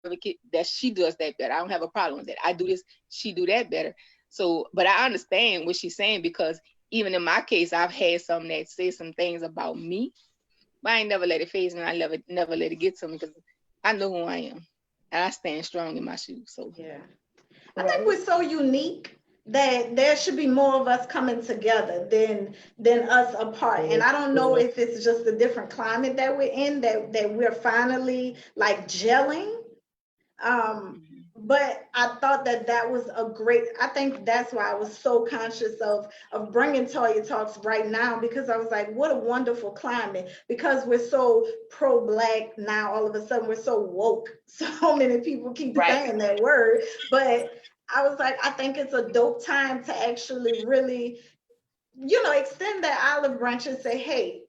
that she does that better. I don't have a problem with that. I do this, she do that better. So, but I understand what she's saying, because even in my case, I've had some that say some things about me, but I ain't never let it phase me. I never let it get to me, because I know who I am and I stand strong in my shoes. So yeah, I think we're so unique that there should be more of us coming together than us apart. And I don't know if it's just the different climate that we're in, that we're finally like gelling. But I thought that was a great. I think that's why I was so conscious of bringing Toya Talks right now, because I was like, what a wonderful climate. Because we're so pro black now, all of a sudden we're so woke. So many people keep saying that word, but I was like, I think it's a dope time to actually really, extend that olive branch and say, hey,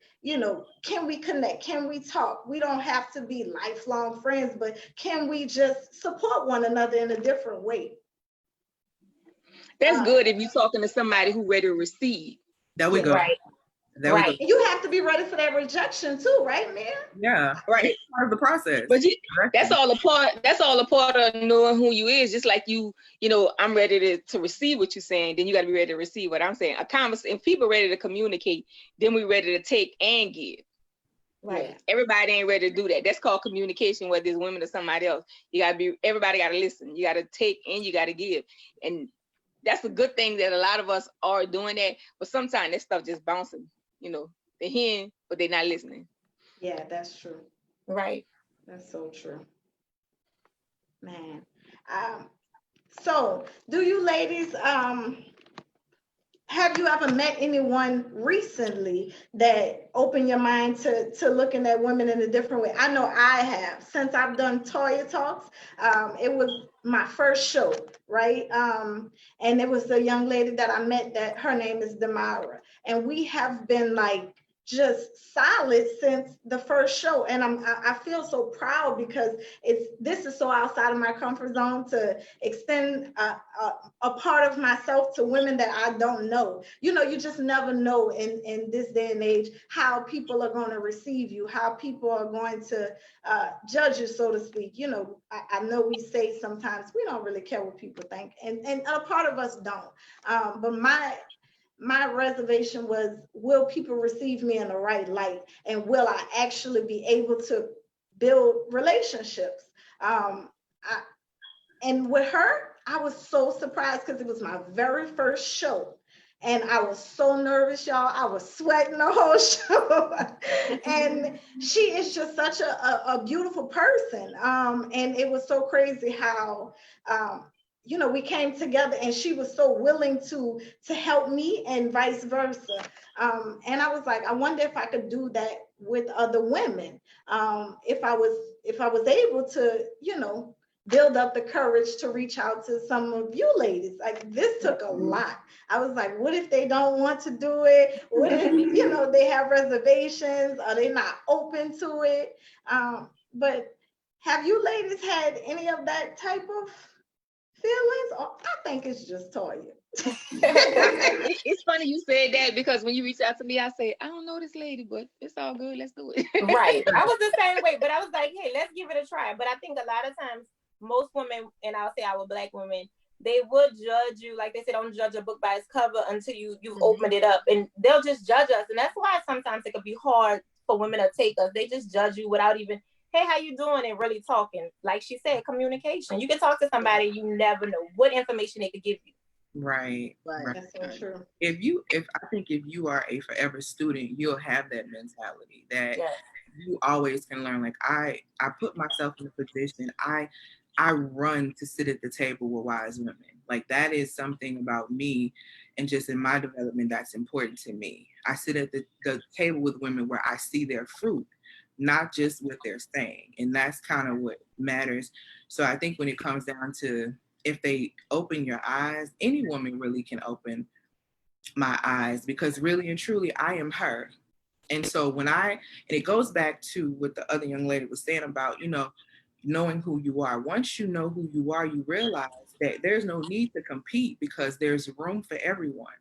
can we connect? Can we talk? We don't have to be lifelong friends, but can we just support one another in a different way? that's good if you're talking to somebody who ready to receive. There we go. Right. There we go. You have to be ready for that rejection too, right, man? Yeah. Right. It's part of the process. But that's all a part of knowing who you is. Just like I'm ready to receive what you're saying, then you got to be ready to receive what I'm saying. A conversation, if people ready to communicate, then we ready to take and give. Right. Everybody ain't ready to do that. That's called communication, whether it's women or somebody else. Everybody got to listen. You got to take and you got to give. And that's a good thing that a lot of us are doing that. But sometimes that stuff just bouncing, they're hearing, but they're not listening. Yeah, that's true. Right. That's so true. Man. So do you ladies, have you ever met anyone recently that opened your mind to looking at women in a different way? I know I have. Since I've done Toya Talks, it was my first show, right? And it was a young lady that I met, that her name is Damara. And we have been like just solid since the first show, and I feel so proud, because this is so outside of my comfort zone to extend a part of myself to women that I don't know. You just never know in this day and age how people are going to receive you, how people are going to judge you, so to speak. I know we say sometimes we don't really care what people think, and a part of us don't. But my reservation was, will people receive me in the right light, and will I actually be able to build relationships? And with her, I was so surprised, because it was my very first show. And I was so nervous, y'all. I was sweating the whole show. And she is just such a beautiful person. And it was so crazy how we came together, and she was so willing to help me, and vice versa. And I was like, I wonder if I could do that with other women. If I was able to, build up the courage to reach out to some of you ladies. Like, this took a lot. I was like, what if they don't want to do it? What if, they have reservations? Are they not open to it? But have you ladies had any of that type of feelings? Or I think it's just Toya. It's funny you said that, because when you reach out to me, I say, I don't know this lady, but it's all good. Let's do it. Right. I was the same way, but I was like, hey, let's give it a try. But I think a lot of times, most women, and I'll say our Black women, they would judge you. Like they say, don't judge a book by its cover until you've opened it up. And they'll just judge us. And that's why sometimes it could be hard for women to take us. They just judge you without even, hey, how you doing? And really talking. Like she said, communication. You can talk to somebody, you never know what information they could give you. Right. That's so true. I think if you are a forever student, you'll have that mentality that you always can learn. Like I put myself in a position, I run to sit at the table with wise women. Like that is something about me, and just in my development that's important to me. I sit at the table with women where I see their fruit, not just what they're saying. And that's kind of what matters. So I think when it comes down to, if they open your eyes, any woman really can open my eyes, because really and truly I am her. And so and it goes back to what the other young lady was saying about, knowing who you are. Once you know who you are, you realize that there's no need to compete, because there's room for everyone.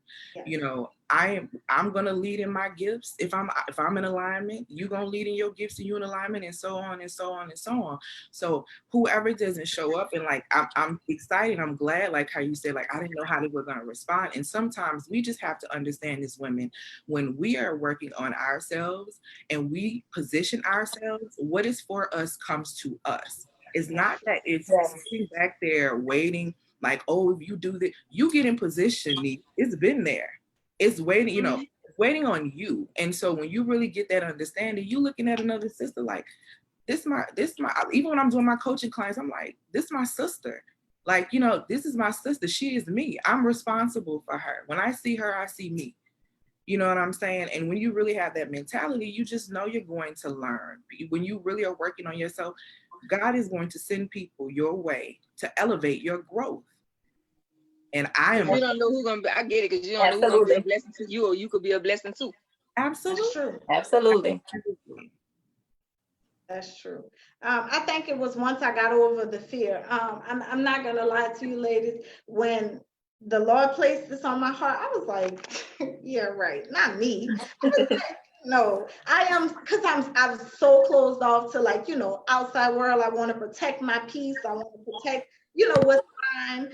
I'm gonna lead in my gifts. If I'm in alignment, you're gonna lead in your gifts and you in alignment, and so on and so on and so on. So whoever doesn't show up, and like I'm excited, I'm glad, like how you said, like I didn't know how they were gonna respond. And sometimes we just have to understand as women, when we are working on ourselves and we position ourselves, what is for us comes to us. It's not that it's sitting back there waiting, like, oh, if you do this, you get in position, it's been there. It's waiting, you know, waiting on you. And so when you really get that understanding, you looking at another sister like, this my, even when I'm doing my coaching clients, I'm like, this my sister. Like, you know, this is my sister. She is me. I'm responsible for her. When I see her, I see me. You know what I'm saying? And when you really have that mentality, you just know you're going to learn. When you really are working on yourself, God is going to send people your way to elevate your growth. And you don't know who's gonna be. I get it, because you don't know who's gonna be a blessing to you, or you could be a blessing too. Absolutely. That's true. Absolutely. That's true. I think it was once I got over the fear. I'm not gonna lie to you, ladies. When the Lord placed this on my heart, I was like, yeah, right, not me. I was like, no, I am, because I was so closed off to, like, you know, outside world. I want to protect my peace. I want to protect, you know, what's mine.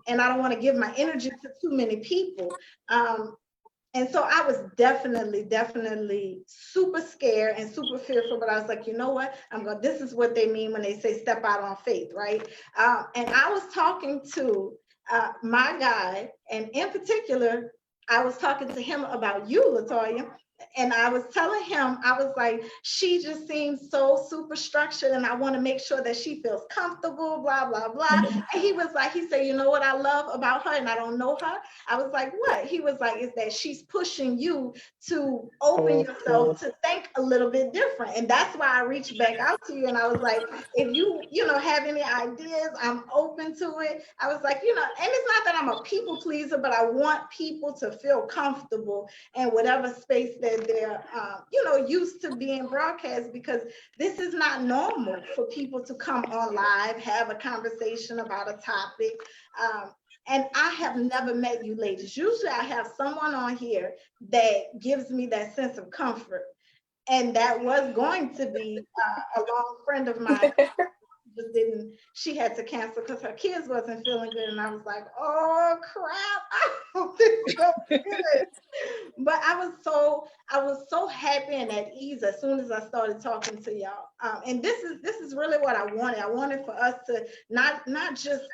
And I don't want to give my energy to too many people. And so I was definitely super scared and super fearful, but I was like, you know what? This is what they mean when they say step out on faith, right? And I was talking to my guy, and in particular, I was talking to him about you, LaToya. And I was telling him, I was like, she just seems so super structured, and I want to make sure that she feels comfortable, blah, blah, blah. And he was like, he said, you know what I love about her, and I don't know her? I was like, what? He was like, is that she's pushing you to open yourself to think a little bit different. And that's why I reached back out to you. And I was like, if you know, have any ideas, I'm open to it. I was like, you know, and it's not that I'm a people pleaser, but I want people to feel comfortable in whatever space that they're, you know, used to being broadcast, because this is not normal for people to come on live, have a conversation about a topic. And I have never met you ladies. Usually I have someone on here that gives me that sense of comfort. And that was going to be a long friend of mine. She had to cancel because her kids wasn't feeling good. And I was like, oh crap, I don't think so good. But I was so happy and at ease as soon as I started talking to y'all. And this is really what I wanted. I wanted for us to not just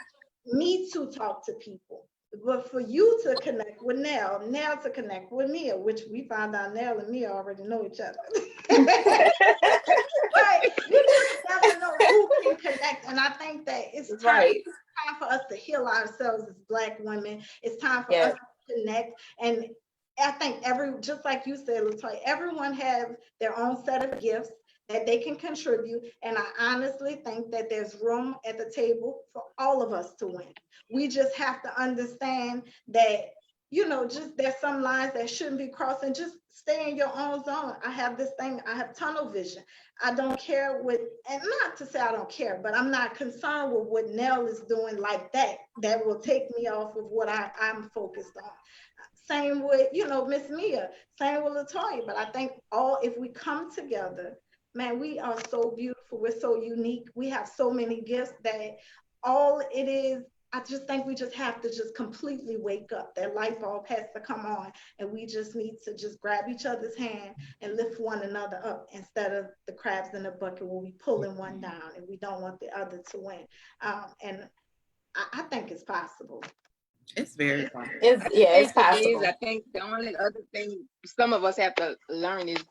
me to talk to people, but for you to connect with Nell to connect with Mia, which we found out Nell and Mia already know each other. But you just never know who can connect. And I think that it's time for us to heal ourselves as Black women. It's time for us to connect. And I think just like you said, LaToya, everyone has their own set of gifts that they can contribute. And I honestly think that there's room at the table for all of us to win. We just have to understand that, you know, just there's some lines that shouldn't be crossed, and just stay in your own zone. I have this thing, I have tunnel vision. I don't care what, and not to say I don't care, but I'm not concerned with what Nell is doing like that. That will take me off of what I'm focused on. Same with, you know, Miss Mia, same with LaToya. But I think if we come together, man, we are so beautiful. We're so unique. We have so many gifts that all it is, I just think we just have to just completely wake up. That light bulb has to come on, and we just need to just grab each other's hand and lift one another up, instead of the crabs in the bucket where we pulling one down and we don't want the other to win. And I think it's possible. It's very possible. It's possible. I think the only other thing some of us have to learn is,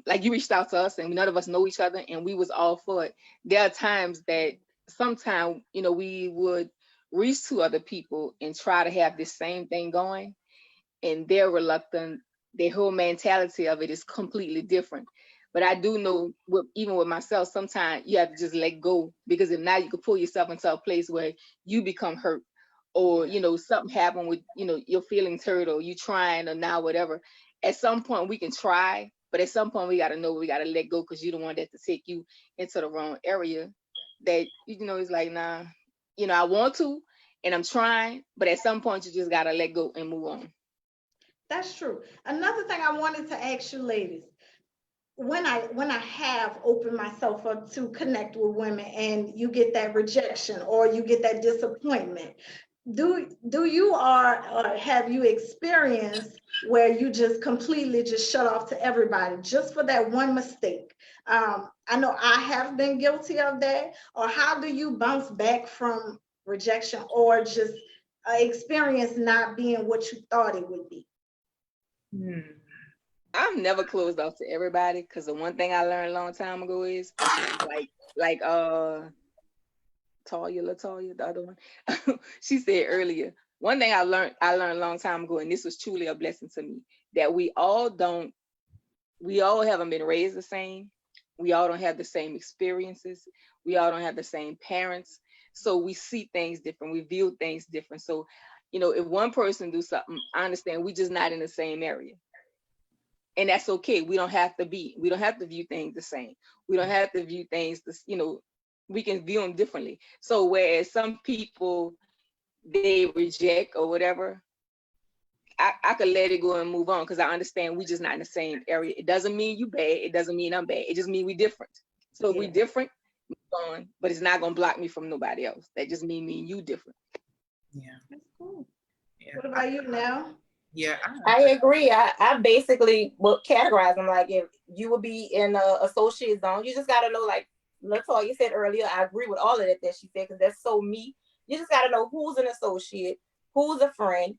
like, you reached out to us and none of us know each other, and we was all for it. There are times that sometimes, you know, we would reach to other people and try to have this same thing going, and they're reluctant. Their whole mentality of it is completely different. But I do know, even with myself, sometimes you have to just let go, because if not, you could pull yourself into a place where you become hurt, or, you know, something happened with, you know, your feelings hurt, or you trying, or now whatever. At some point we can try, but at some point we got to know we got to let go, because you don't want that to take you into the wrong area. That, you know, it's like, nah, you know, I want to, and I'm trying, but at some point you just got to let go and move on. That's true. Another thing I wanted to ask you ladies, when I have opened myself up to connect with women and you get that rejection or you get that disappointment, do you or have you experienced where you just completely just shut off to everybody just for that one mistake? I know I have been guilty of that. Or how do you bounce back from rejection or just experience not being what you thought it would be? I've never closed off to everybody because the one thing I learned a long time ago is like Latoya, the other one. She said earlier, one thing I learned a long time ago, and this was truly a blessing to me, that we all haven't been raised the same. We all don't have the same experiences. We all don't have the same parents. So we see things different. We view things different. So, if one person do something, I understand we just not in the same area. And that's okay. We don't have to view things the same. We don't have to view things, we can view them differently. So whereas some people, they reject or whatever, I could let it go and move on because I understand we just not in the same area. It doesn't mean you bad. It doesn't mean I'm bad. It just means we different. So if we different, move on, but it's not going to block me from nobody else. That just mean me and you different. Yeah. That's cool. Yeah. What about you now? Yeah, I agree. I basically will categorize them like if you would be in a associate zone, you just got to know, like Latoya said earlier, I agree with all of that she said because that's so me. You just got to know who's an associate, who's a friend.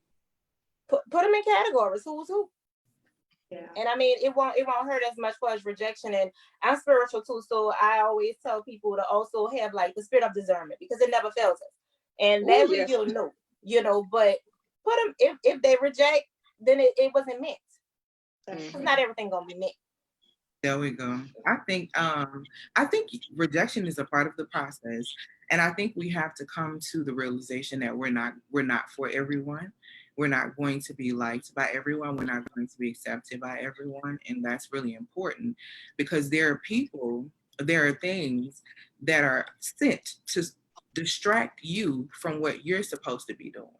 Put them in categories. Who's who. Yeah. And I mean, it won't hurt as much as rejection. And I'm spiritual too, so I always tell people to also have like the spirit of discernment because it never fails us. And that way you'll know. But put them if they reject, then it wasn't meant. Not everything gonna be meant. There we go. I think rejection is a part of the process, and I think we have to come to the realization that we're not for everyone. We're not going to be liked by everyone. We're not going to be accepted by everyone, and that's really important because there are things that are sent to distract you from what you're supposed to be doing.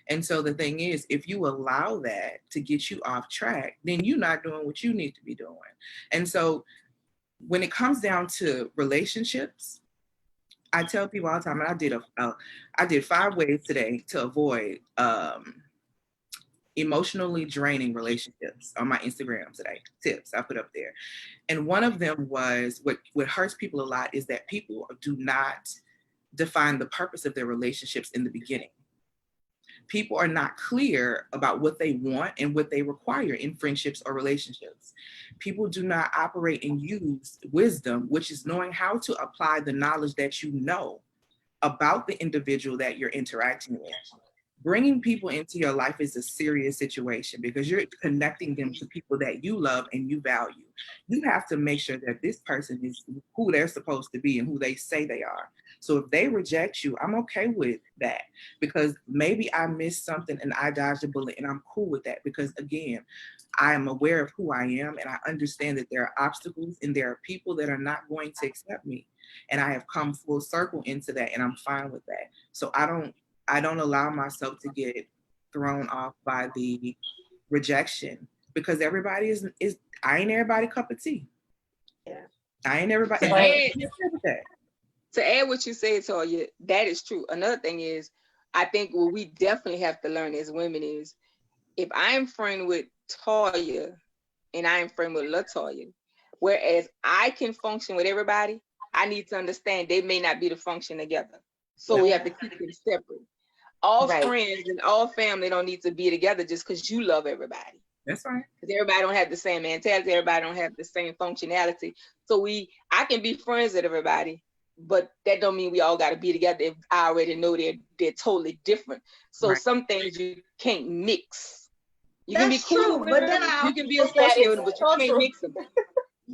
And so the thing is, if you allow that to get you off track, then you're not doing what you need to be doing. And so when it comes down to relationships, I tell people all the time, and I did 5 ways today to avoid emotionally draining relationships on my Instagram today. Tips I put up there. And one of them was what hurts people a lot is that people do not define the purpose of their relationships in the beginning. People are not clear about what they want and what they require in friendships or relationships. People do not operate and use wisdom, which is knowing how to apply the knowledge that you know about the individual that you're interacting with. Bringing people into your life is a serious situation because you're connecting them to people that you love and you value. You have to make sure that this person is who they're supposed to be and who they say they are. So if they reject you, I'm okay with that because maybe I missed something and I dodged a bullet and I'm cool with that because again, I am aware of who I am and I understand that there are obstacles and there are people that are not going to accept me. And I have come full circle into that and I'm fine with that. So I don't allow myself to get thrown off by the rejection because everybody is I ain't everybody cup of tea. Yeah. I ain't everybody. To add what you said, Toya, that is true. Another thing is, I think what we definitely have to learn as women is, if I'm friend with Toya and I'm friend with Latoya, whereas I can function with everybody, I need to understand they may not be to function together. So we have to keep them separate. All friends and all family don't need to be together just because you love everybody. That's right. Because everybody don't have the same mentality. Everybody don't have the same functionality. So I can be friends with everybody, but that don't mean we all got to be together if I already know they're totally different. So some things you can't mix. You can be cool with them, you can be associated with them, but you can't mix them.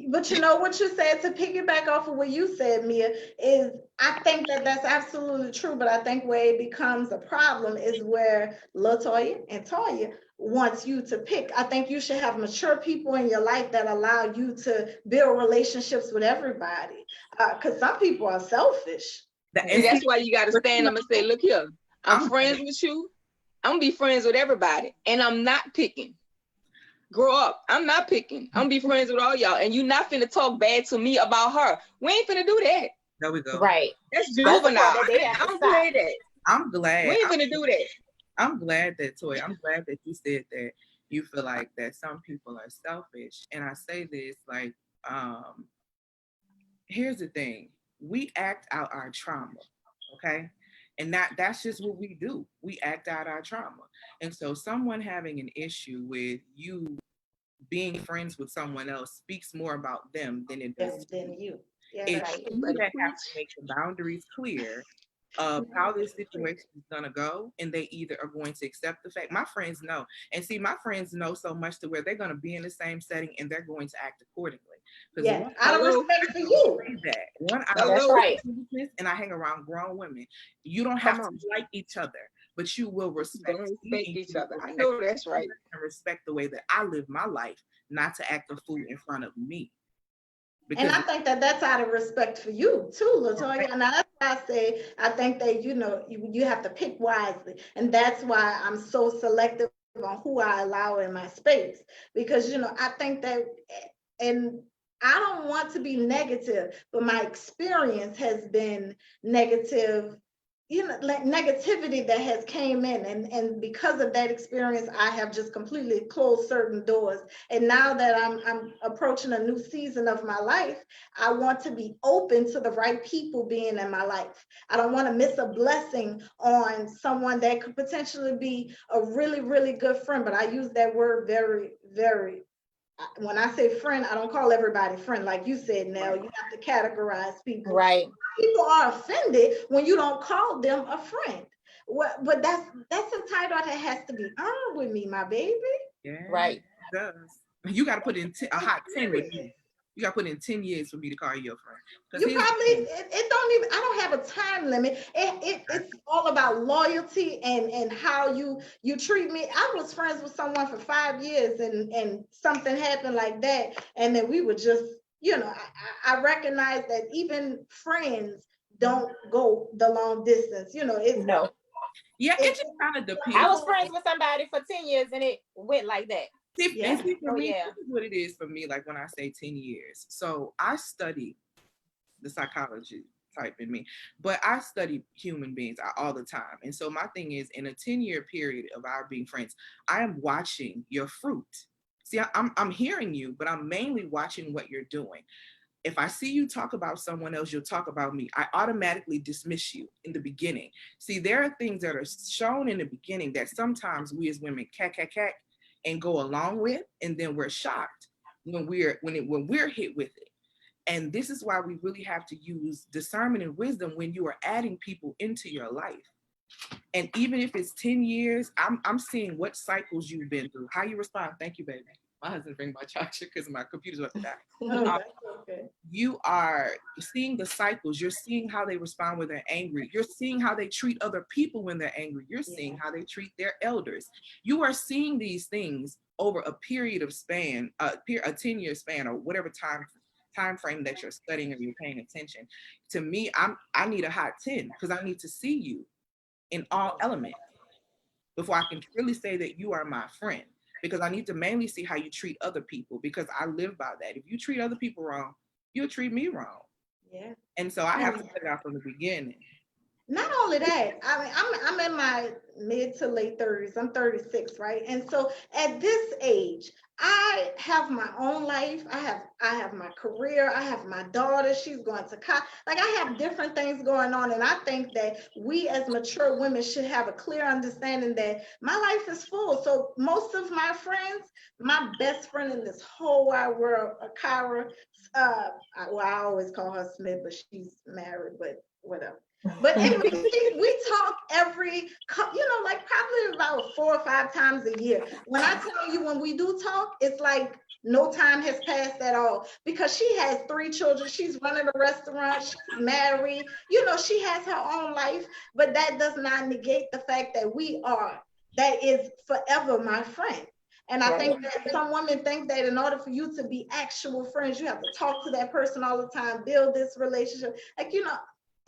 But you know what you said, to piggyback off of what you said, Mia, is I think that's absolutely true, but I think where it becomes a problem is where Latoya and Toya wants you to pick. I think you should have mature people in your life that allow you to build relationships with everybody, because some people are selfish. And that's why you got to stand up and say, look here, I'm friends with you. I'm gonna be friends with everybody, and I'm not picking. grow up. I'm not picking. I'm gonna be friends with all y'all, and you not finna talk bad to me about her. We ain't finna do that. There we go. Right. That's juvenile. I don't play that. I'm glad. We ain't finna do that. I'm glad that, Toy, I'm glad that you said that you feel like that some people are selfish. And I say this, like, here's the thing. We act out our trauma, okay? And that's just what we do. We act out our trauma. And so someone having an issue with you being friends with someone else speaks more about them than it does than you. Yeah, it's you that have to make the boundaries clear of how this situation is going to go, and they either are going to accept the fact. My friends know, and see, my friends know so much to where they're going to be in the same setting and they're going to act accordingly. Yeah, out of respect for you. That's right. And I hang around grown women. You don't have to like each other, but you will respect each other. I know that's right. And respect the way that I live my life, not to act a fool in front of me. Because and I think that that's out of respect for you too, LaToya. And that's why I say I think that you have to pick wisely, and that's why I'm so selective on who I allow in my space. Because I think that, and I don't want to be negative, but my experience has been negative. Like negativity that has came in, and because of that experience, I have just completely closed certain doors. And now that I'm approaching a new season of my life, I want to be open to the right people being in my life. I don't want to miss a blessing on someone that could potentially be a really, really good friend. But I use that word very, very. When I say friend, I don't call everybody friend. Like you said, Nell, you have to categorize people. Right. People are offended when you don't call them a friend. But that's a title that has to be earned with me, my baby. Yeah, right. It does. You got to put in a hot 10 with me. You got to put in 10 years for me to call you a friend. You probably, it don't even, I don't have a time limit. It's all about loyalty and how you treat me. I was friends with someone for 5 years and something happened like that. And then we were just, I recognize that even friends don't go the long distance. It's no. Yeah, it just kind of depends. I was friends with somebody for 10 years and it went like that. See, for me, this is what it is for me, like when I say 10 years. So I study the psychology type in me, but I study human beings all the time. And so my thing is, in a 10-year period of our being friends, I am watching your fruit. See, I'm hearing you, but I'm mainly watching what you're doing. If I see you talk about someone else, you'll talk about me. I automatically dismiss you in the beginning. See, there are things that are shown in the beginning that sometimes we as women and go along with, and then we're shocked when we're hit with it. And this is why we really have to use discernment and wisdom when you are adding people into your life. And even if it's 10 years, I'm seeing what cycles you've been through, how you respond. Thank you, baby. My husband bring my charger because my computer's about to die. Okay. You are seeing the cycles. You're seeing how they respond when they're angry. You're seeing how they treat other people when they're angry. You're seeing how they treat their elders. You are seeing these things over a period of span, a 10-year span, or whatever time frame that you're studying or you're paying attention. To me, I need a hot 10 because I need to see you in all elements before I can really say that you are my friend. Because I need to mainly see how you treat other people, because I live by that. If you treat other people wrong, you'll treat me wrong. Yeah. And so I have to put it out from the beginning. Not only that, I mean, I'm in my mid to late 30s. I'm 36, right? And so at this age, I have my own life. I have my career. I have my daughter. She's going to college. Like, I have different things going on. And I think that we as mature women should have a clear understanding that my life is full. So most of my friends, my best friend in this whole wide world, Kyra, I always call her Smith, but she's married, but whatever. But anyway, we talk every, like probably about 4 or 5 times a year. When I tell you, when we do talk, it's like no time has passed at all, because she has 3 children. She's running a restaurant. She's married. She has her own life, but that does not negate the fact that that is forever my friend. And I think that some women think that in order for you to be actual friends, you have to talk to that person all the time, build this relationship. Like,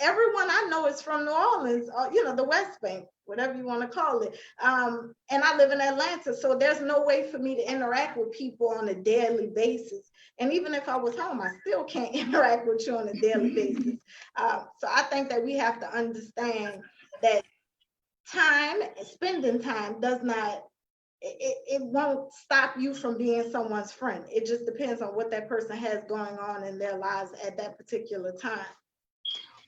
everyone I know is from New Orleans, or, you know, the West Bank, whatever you want to call it. And I live in Atlanta, so there's no way for me to interact with people on a daily basis. And even if I was home, I still can't interact with you on a daily basis. So I think that we have to understand that spending time does not, it won't stop you from being someone's friend. It just depends on what that person has going on in their lives at that particular time.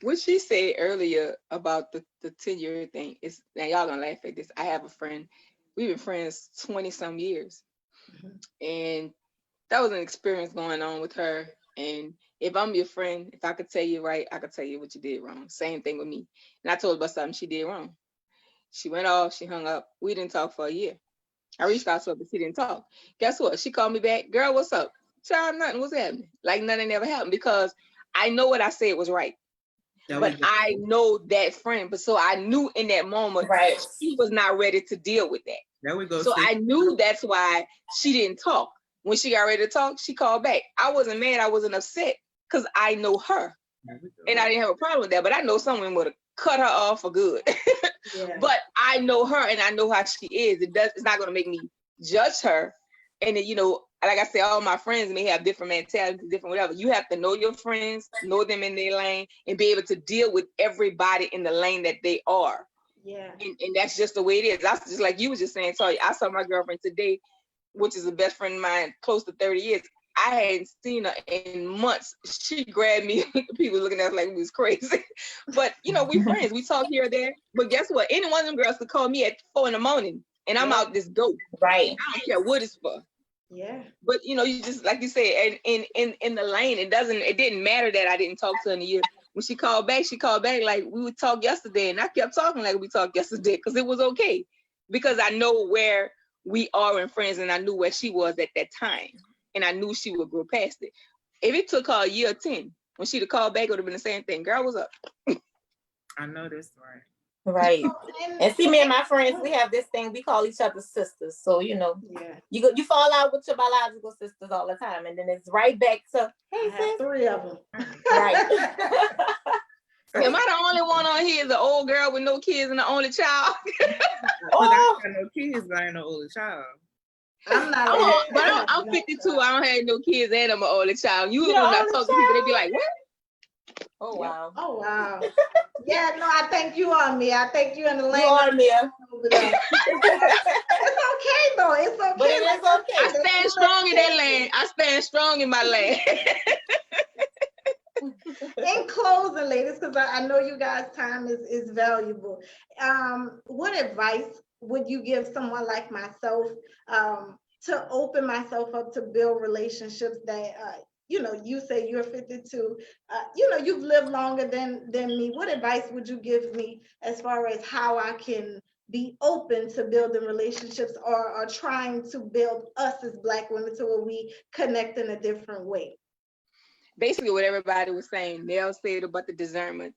What she said earlier about the 10-year thing is, now y'all gonna laugh at this. I have a friend, we've been friends 20 some years. And that was an experience going on with her. And if I'm your friend, if I could tell you right, I could tell you what you did wrong. Same thing with me. And I told her about something she did wrong. She went off, she hung up. We didn't talk for a year. I reached out to her, but she didn't talk. Guess what? She called me back. Girl, what's up? Child, nothing was happening. Like nothing ever happened, because I know what I said was right. But I know that friend. But so I knew in that moment, right, she was not ready to deal with that. There we go. So I knew that's why she didn't talk. When she got ready to talk, she called back. I wasn't mad. I wasn't upset, because I know her. And I didn't have a problem with that. But I know someone would have cut her off for good. Yeah. But I know her, and I know how she is. It's not going to make me judge her. And then, you know, like I said, all my friends may have different mentalities, different whatever. You have to know your friends, know them in their lane, and be able to deal with everybody in the lane that they are. Yeah. And that's just the way it is. That's just like you was just saying, Toya. I saw my girlfriend today, which is the best friend of mine, close to 30 years. I hadn't seen her in months. She grabbed me. People looking at us like we was crazy. But, you know, we friends. We talk here or there. But guess what? Any one of them girls could call me at 4 a.m. and I'm out this dope. Right. I don't care what it's for. Yeah. But, you know, you just, like you said, and in the lane, it didn't matter that I didn't talk to her in a year. When she called back like we would talk yesterday. And I kept talking like we talked yesterday, because it was okay. Because I know where we are in friends, and I knew where she was at that time. And I knew she would grow past it. If it took her a year or 10, when she'd have called back, it would have been the same thing. Girl, what's up? I know this, right? Right. And see, me and my friends, we have this thing, we call each other sisters. So, you know, you fall out with your biological sisters all the time. And then it's right back to, hey, I have 3 of them. Right. Am I the only one on here, the old girl with no kids and the only child? I got no kids, but I ain't no only child. I'm 52. I don't have no kids and I'm an only child. You know, when I talk to people, they be like, what? Oh, wow. Oh, wow. Yeah, no, I think you on me. I think you in the lane. You on me. It's okay, though. It's okay. But it is okay. I stand strong in that lane. I stand strong in my lane. In closing, ladies, because I know you guys' time is valuable. What advice would you give someone like myself to open myself up to build relationships that, you know, you say you're 52, you know, you've lived longer than me. What advice would you give me as far as how I can be open to building relationships or trying to build us as Black women to where we connect in a different way? Basically, what everybody was saying, Nell said about the discernment.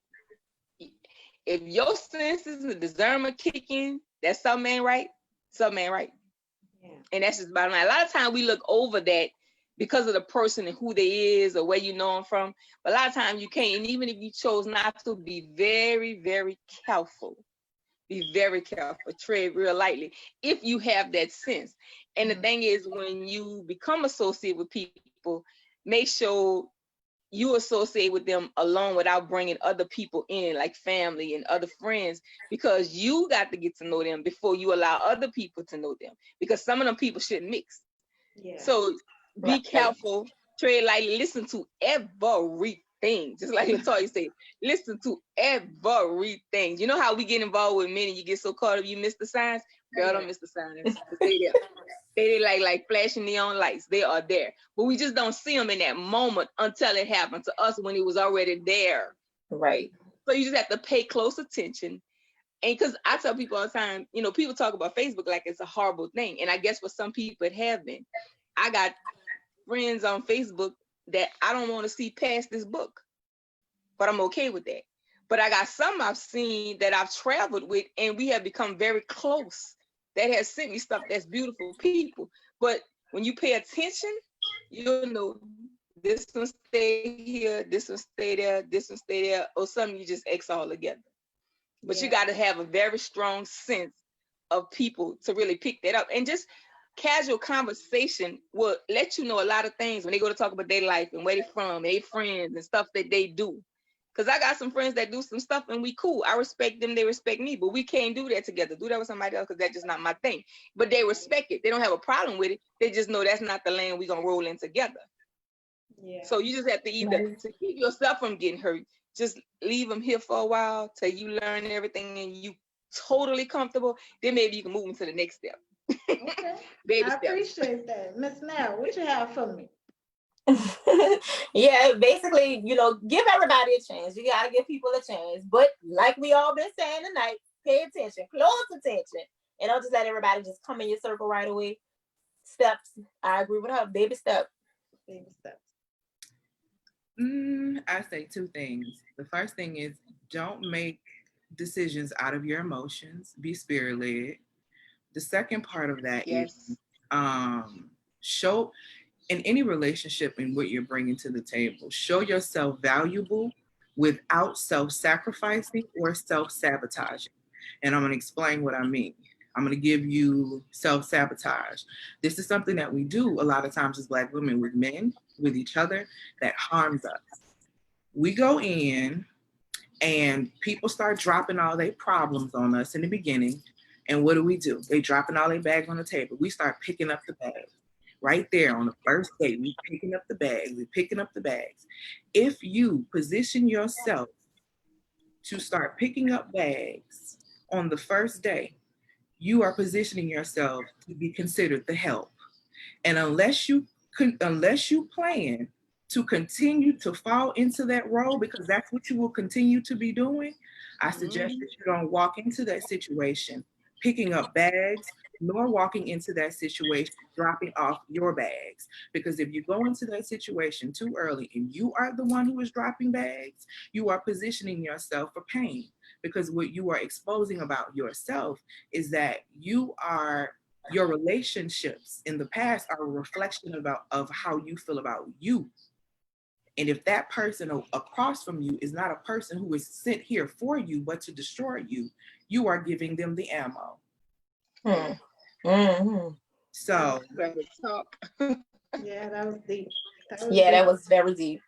If your senses and the discernment kick in, that something ain't right, something ain't right. Yeah. And that's just bottom line. A lot of times we look over that because of the person and who they is or where you know them from. But a lot of times you can't. And even if you chose not to, be very, very careful. Be very careful. Tread real lightly if you have that sense. And the thing is, when you become associated with people, make sure you associate with them alone without bringing other people in, like family and other friends, because you got to get to know them before you allow other people to know them, because some of them people shouldn't mix. Yeah. So be careful, tread lightly, listen to everything. Just like Latoya said, listen to everything. You know how we get involved with men and you get so caught up, you miss the signs? Girl, don't miss the signs. Stay there. They like flashing neon lights. They are there. But we just don't see them in that moment until it happened to us when it was already there. Right. So you just have to pay close attention. And because I tell people all the time, you know, people talk about Facebook like it's a horrible thing. And I guess for some people it have been. I got friends on Facebook that I don't want to see past this book. But I'm okay with that. But I got some I've seen that I've traveled with and we have become very close. That has sent me stuff that's beautiful people. But when you pay attention, you'll know This one stay here, this one stay there, this one stay there, or some you just X all together. But you got to have a very strong sense of people to really pick that up. And just casual conversation will let you know a lot of things when they go to talk about their life and where they from, their friends and stuff that they do. Because I got some friends that do some stuff and we cool. I respect them, they respect me, but we can't do that together. Do that with somebody else because that's just not my thing. But they respect it. They don't have a problem with it. They just know that's not the lane we're going to roll in together. Yeah. So you just have to either, to keep yourself from getting hurt, just leave them here for a while till you learn everything and you totally comfortable. Then maybe you can move them to the next step. Okay. I appreciate that. Miss Nell, what you have for me? Yeah, basically, give everybody a chance. You gotta give people a chance. But like we all been saying tonight, pay attention, close attention, and don't just let everybody just come in your circle right away. Steps. I agree with her. Baby steps. Baby steps. I say two things. The first thing is don't make decisions out of your emotions. Be spirit led. The second part of that is show in any relationship and what you're bringing to the table, show yourself valuable without self-sacrificing or self-sabotaging. And I'm going to explain what I mean. I'm going to give you self-sabotage. This is something that we do a lot of times as Black women with men, with each other, that harms us. We go in and people start dropping all their problems on us in the beginning. And what do? They dropping all their bags on the table. We start picking up the bags. Right there on the first date, we picking up the bags. We're picking up the bags. If you position yourself to start picking up bags on the first day, you are positioning yourself to be considered the help. And unless you plan to continue to fall into that role, because that's what you will continue to be doing, I suggest that you don't walk into that situation picking up bags, nor walking into that situation dropping off your bags. Because if you go into that situation too early and you are the one who is dropping bags, you are positioning yourself for pain. Because what you are exposing about yourself is that your relationships in the past are a reflection of how you feel about you. And if that person across from you is not a person who is sent here for you, but to destroy you, you are giving them the ammo. Mm-hmm. So, yeah, that was deep. That was very deep.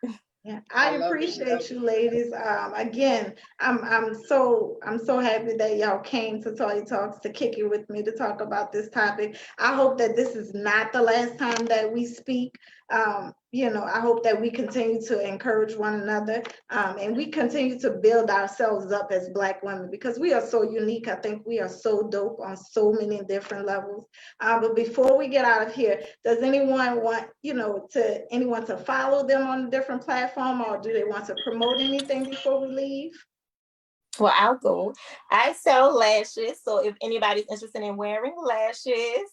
Yeah, I appreciate you, ladies. Again, I'm so happy that y'all came to Toya Talks to kick it with me to talk about this topic. I hope that this is not the last time that we speak. I hope that we continue to encourage one another, and we continue to build ourselves up as Black women, because we are so unique. I think we are so dope on so many different levels. But before we get out of here, does anyone want, anyone to follow them on a different platform, or do they want to promote anything before we leave? Well, I'll go. I sell lashes, so if anybody's interested in wearing lashes,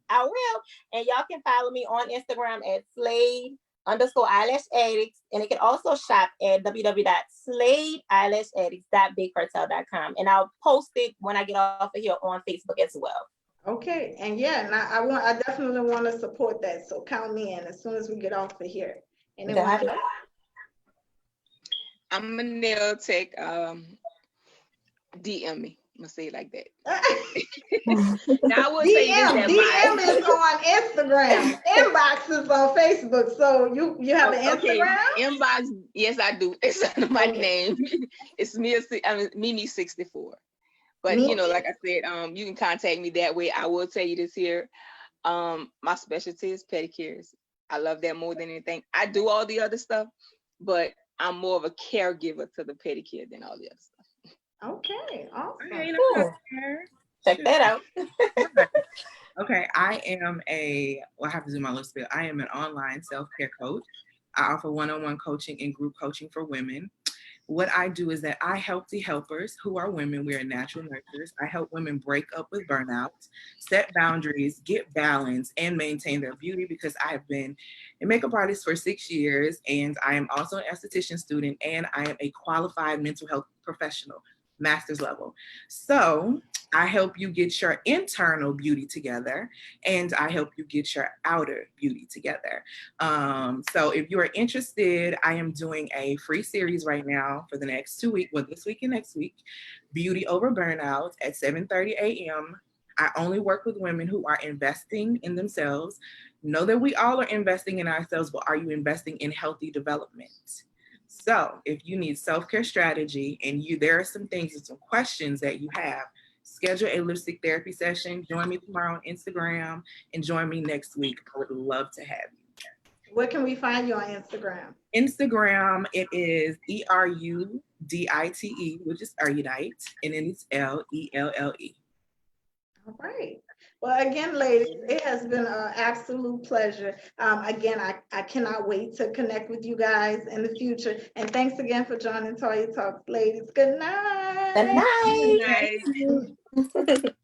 I will. And y'all can follow me on Instagram at Slade_eyelash-addicts. And it can also shop at www.sladeeyelash-addicts.bigcartel.com. And I'll post it when I get off of here on Facebook as well. Okay. And I definitely want to support that. So count me in as soon as we get off of here. I'm a nail tech. DM me. I'm gonna say it like that. Now I would say DM is on Instagram. Inbox is on Facebook. So you have an Instagram? Inbox, yes, I do. It's under my name. It's Mimi64. But like I said, you can contact me that way. I will tell you this here. My specialty is pedicures. I love that more than anything. I do all the other stuff, but I'm more of a caregiver to the pedicure than all the other stuff. Okay, awesome. Cool. Check that out. Okay, I have to do my little spiel. I am an online self-care coach. I offer one-on-one coaching and group coaching for women. What I do is that I help the helpers, who are women. We are natural nurturers. I help women break up with burnout, set boundaries, get balance, and maintain their beauty, because I have been a makeup artist for 6 years, and I am also an esthetician student, and I am a qualified mental health professional, master's level. So I help you get your internal beauty together, and I help you get your outer beauty together. So if you are interested, I am doing a free series right now for the next 2 weeks, well, this week and next week, Beauty Over Burnout at 7:30 a.m. I only work with women who are investing in themselves. Know that we all are investing in ourselves, but are you investing in healthy development? So if you need self-care strategy and there are some things and some questions that you have, schedule a lipstick therapy session. Join me tomorrow on Instagram and join me next week. I would love to have you. Where can we find you on Instagram? Instagram, it is ERUDITE, which is erudite, and then it's LELLE. All right. Well, again, ladies, it has been an absolute pleasure. Again, I cannot wait to connect with you guys in the future. And thanks again for joining Toya Talks, ladies. Good night. Good night. Good night.